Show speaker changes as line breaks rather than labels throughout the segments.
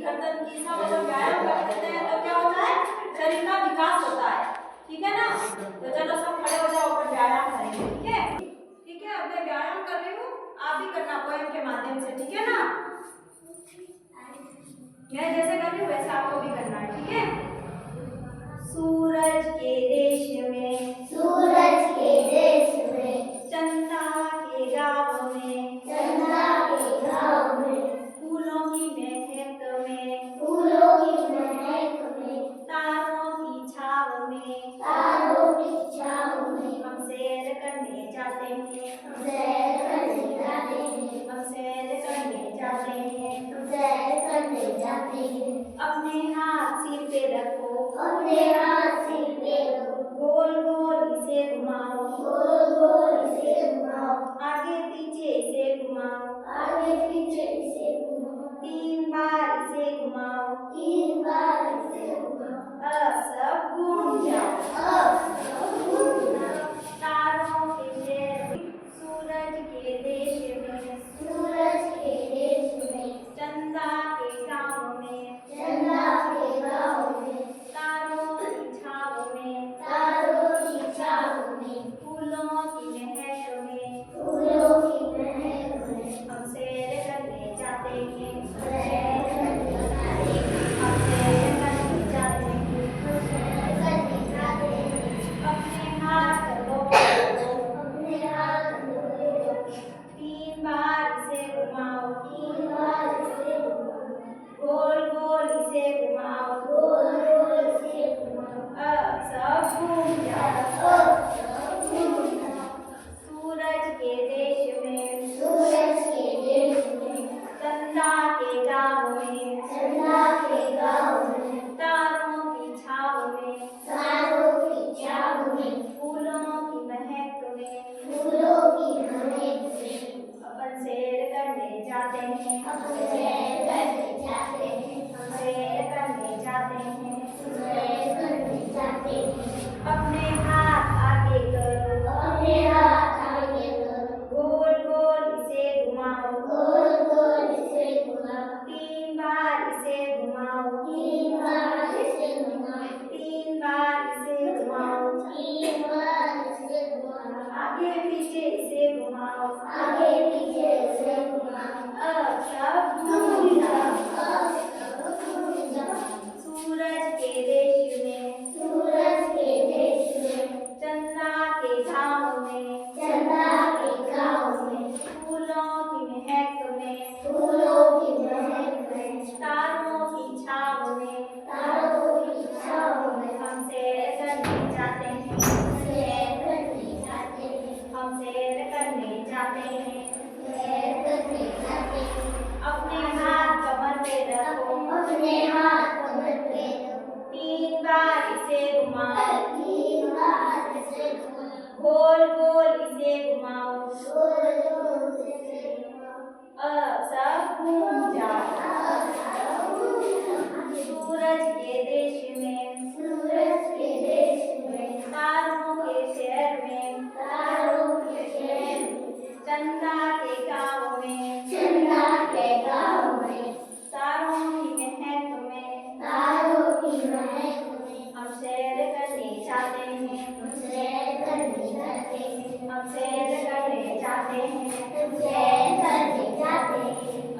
गर्दन की सब अगर व्यायाम कर देते हैं तो क्या होता है, शरीर का विकास होता है। ठीक है ना, तो चलो सब खड़े हो जाओ, अपन व्यायाम करेंगे। ठीक है, ठीक है, अब मैं व्यायाम कर रही हूँ, आप भी करना पोएम के माध्यम से। ठीक है ना, मैं जैसे कर रही हूँ वैसे आपको भी करना है। ठीक है। सूरज के देश में,
सूरज के देश में,
चंदा के गाँव में,
चंदा के गाँव में,
फूलों की महक में,
फूलों की महक में,
तारों की छाव में,
तारों की छाव में,
हम सैर करने जाते हैं,
हम सैर करने जाते हैं,
हम सैर करने जाते हैं,
हम सैर करने जाते हैं।
अपने हाथ सिर पे रखो,
अपने हाथ सिर पे रखो,
गोल गोल इसे घुमाओ,
गोल गोल इसे घुमाओ,
आगे पीछे इसे घुमाओ,
आगे पीछे इसे घुमाओ,
3 बार इसे घुमाओ,
3 बार इसे घुमाओ,
अब सब घूम जाओ।
अब सब घूम जाओ।
तारों के शहर में, सूरज के देश में,
सूरज के देश में,
चंदा के गाँव में,
चंदा के गाँव में,
तारों की छाव में,
तारों की छाव में,
फूलों की महक में,
फूलों की महक में,
हम सैर करने जाते हैं,
सैर करने जाते हैं,
हम सैर करने जाते हैं,
सैर करने जाते हैं।
अपने हाथ धो,
अपने हाथ धोए,
3 बार इसे घुमाओ,
3 बार इसे घुमाओ,
गोल गोल इसे घुमाओ,
गोल गोल इसे घुमाओ,
अब सब घूम जाओ।
अब सब घूम जाओ।
सूरज के देश में,
सूरज के देश में,
चंदा के गाँव में,
चंदा के गाँव में,
तारों की छाव में,
तारों की छाव में,
फूलों की महक में,
फूलों की महक में,
अपन सैर करने जाते हैं,
हम सैर करने जाते हैं,
हम सैर करने जाते हैं।
सैर करने जाते हैं।
अपने हाथ आगे करो,
अपने हाथ आगे करो,
गोल गोल इसे घुमाओ,
गोल गोल इसे घुमाओ,
3 बार इसे घुमाओ,
3 बार इसे घुमाओ,
3 बार इसे घुमाओ,
3 बार इसे घुमाओ,
आगे पीछे इसे घुमाओ,
आगे पीछे इसे घुमाओ,
अब सब घूम जाओ।
अब सब घूम जाओ।
सूरज के देश में,
सूरज के देश में,
चंदा के गाँव में,
चंदा के गाँव में,
फूलों की महक में,
फूलों की महक में,
तारों की छाव में,
तारों की छाव में,
हम सैर करने जाते हैं,
सैर करने जाते हैं,
हम सैर करने जाते हैं।
सैर करने जाते हैं।
अपने हाथ कमर पे रखो,
अपने हाथ कमर पे रखो,
3 बार इसे घुमाओ,
3 बार इसे घुमाओ,
गोल गोल इसे घुमाओ,
गोल गोल इसे घुमाओ,
अब सब घूम जाओ।
अब सब घूम जाओ।
सूरज के देश में,
सूरज के देश में,
तारों के शहर में,
तारों के शहर में,
चंदा के गाँव में,
चंदा के गाँव में,
तारों की महक में,
तारों की महक में,
हम सैर करने जाते हैं,
हम सैर करने जाते हैं,
हम सैर करने जाते हैं।
हम सैर करने जाते हैं।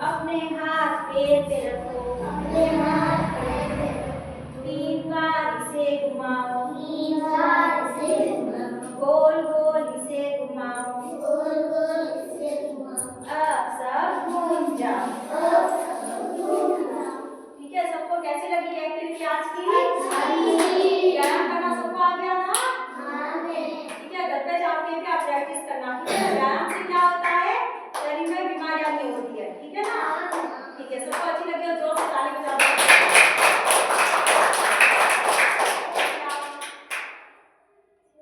अपने हाथ पैर पे रखो,
अपने हाथ पैर पे रखो,
3 बार इसे घुमाओ,
3 बार इसे घुमाओ,
गोल गोल इसे घुमाओ,
गोल गोल इसे घुमाओ,
अब सब घूम जाओ।
अब सब घूम जाओ।
ठीक है, सबको कैसी लगी एक्टिविटी आज की?
अच्छी।
व्यायाम करना सबको आ गया ना?
हाँ मैं।
ठीक है, घर पे जाके भी आप प्रैक्टिस करना। ठीक है, व्यायाम से क्या होता है, शरीर में बीमारियां नहीं होती है। ठीक है ना? ठीक है, सबको अच्छी लगी हो जोर से ताली बजाओ।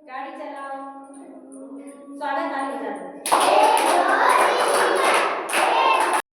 गाड़ी चलाओ, स्वागत